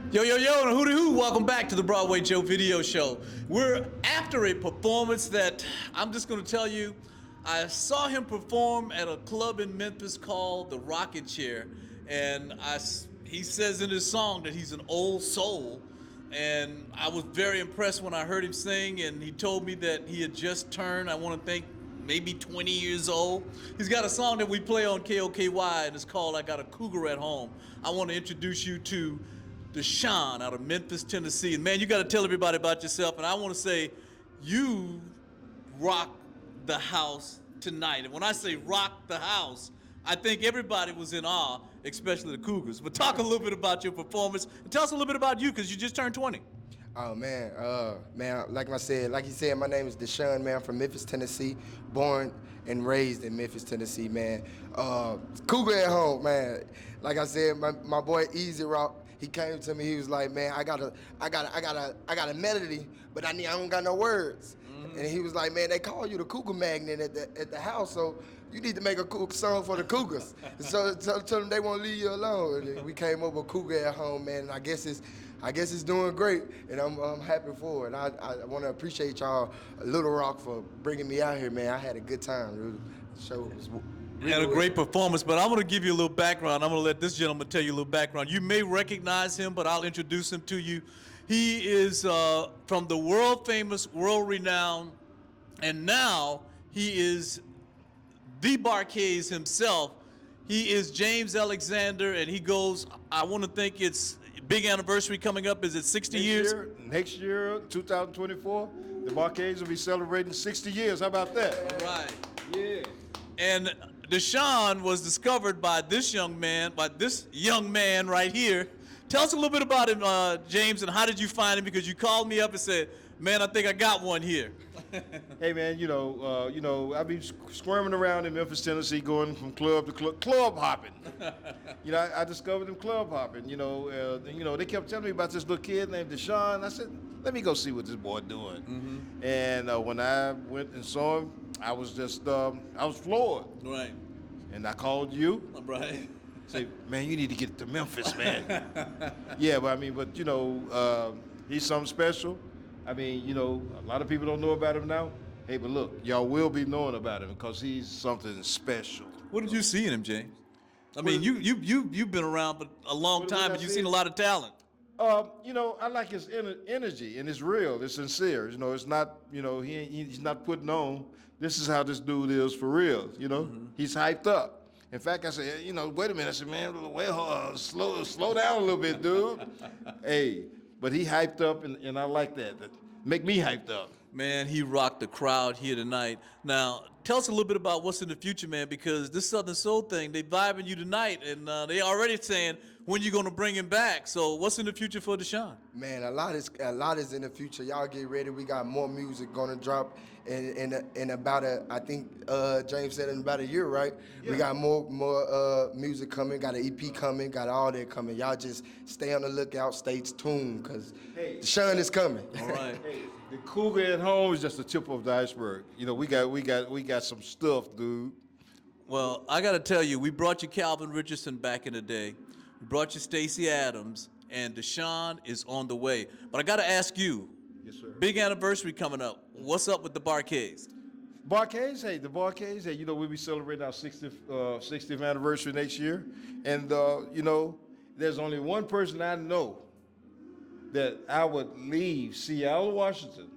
Yo, yo, yo, and hooty hoo, welcome back to the Broadway Joe video show. We're after a performance that I'm just going to tell you, I saw him perform at a club in Memphis called the Rocket Chair, and he says in his song that he's an old soul, and I was very impressed when I heard him sing, and he told me that he had just turned, I want to think, maybe 20 years old. He's got a song that we play on KOKY, and it's called I Got a Cougar at Home. I want to introduce you to Deshun out of Memphis, Tennessee. And man, you got to tell everybody about yourself. And I want to say, you rock the house tonight. And when I say rock the house, I think everybody was in awe, especially the Cougars. But talk a little bit about your performance and tell us a little bit about you, because you just turned 20. Oh man, like you said, my name is Deshun, man. I'm from Memphis, Tennessee, born and raised in Memphis, Tennessee, man. Cougar at home, man. Like I said, my boy Easy Rock, he came to me. He was like, man, I got a melody, but I don't got no words. Mm-hmm. And he was like, man, they call you the Cougar Magnet at the house, so you need to make a cool song for the Cougars. So tell them they won't leave you alone. And we came up with Cougar at Home, man. And I guess it's doing great, and I'm happy for it. I want to appreciate y'all, Little Rock, for bringing me out here, man. I had a good time. The show was You had a great performance, but I'm going to give you a little background. I'm going to let this gentleman tell you a little background. You may recognize him, but I'll introduce him to you. He is from the world-famous, world-renowned, and now he is the Barkays himself. He is James Alexander, and he goes, I want to think it's big anniversary coming up. Is it 60 years? Next year, 2024, the Barkays will be celebrating 60 years. How about that? All right. Yeah. And Deshun was discovered by this young man right here. Tell us a little bit about him, James, and how did you find him? Because you called me up and said, man, I think I got one here. Hey, man, I've been squirming around in Memphis, Tennessee, going from club to club hopping. I discovered him club hopping. They kept telling me about this little kid named Deshun. I said, let me go see what this boy doing. Mm-hmm. And when I went and saw him, I was floored. Right. And I called you. Right. Say, man, you need to get to Memphis, man. Yeah, but he's something special. A lot of people don't know about him now. Hey, but look, y'all will be knowing about him because he's something special. What did you see in him, James? I mean, you've been around for a long time, and you've seen a lot of talent. I like his energy, and it's real, it's sincere. It's not, he's not putting on. This is how this dude is for real. Mm-hmm. He's hyped up. In fact, I said, wait a minute. I said, man, slow down a little bit, dude. Hey, but he hyped up, and I like that. That make me hyped up. Man, he rocked the crowd here tonight. Now, tell us a little bit about what's in the future, man, because this Southern Soul thing, they vibing you tonight, and they already saying when you gonna bring him back. So, what's in the future for Deshun? Man, a lot is in the future. Y'all get ready. We got more music gonna drop in about I think James said in about a year, right? Yeah. We got more music coming. Got an EP coming. Got all that coming. Y'all just stay on the lookout. Stay tuned, cause Deshun is coming. All right. Hey, the Cougar at Home is just the tip of the iceberg. We got some stuff, dude. Well, I got to tell you, we brought you Calvin Richardson back in the day. We brought you Stacey Adams, and Deshun is on the way. But I got to ask you, yes, sir. Big anniversary coming up. What's up with the Barkays? The Barkays, hey, we'll be celebrating our 60th anniversary next year. And, there's only one person I know that I would leave Seattle, Washington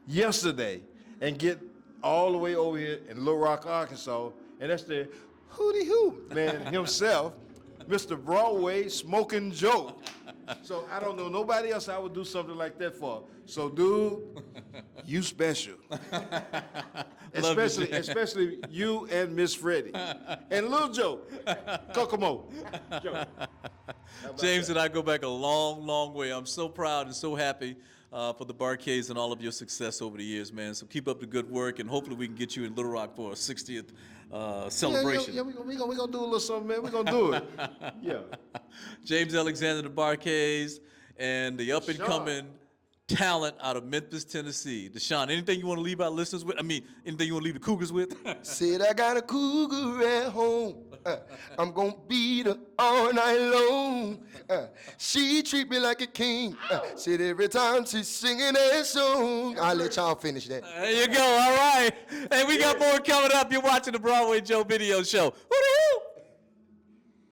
yesterday and get all the way over here in Little Rock, Arkansas, and that's the hooty hoo man himself, Mr. Broadway Smoking Joe. So I don't know nobody else I would do something like that for. So, dude, you special. especially you and Miss Freddie. And Lil Joe. Kokomo. Joe. James and I go back a long, long way. I'm so proud and so happy for the Barkays and all of your success over the years, man. So keep up the good work, and hopefully we can get you in Little Rock for a 60th celebration. Yeah, we gonna do a little something, man. We're gonna do it. Yeah. James Alexander, the Barkays, and the up-and-coming talent out of Memphis, Tennessee. Deshun, anything you want to leave our listeners with? I mean, anything you want to leave the Cougars with? Said I got a cougar at home. I'm gonna beat her all night long. She treat me like a king. Shit, every time she's singing that song. I'll let y'all finish that. There you go. All right. Hey, we got more coming up. You're watching the Broadway Joe video show. Who the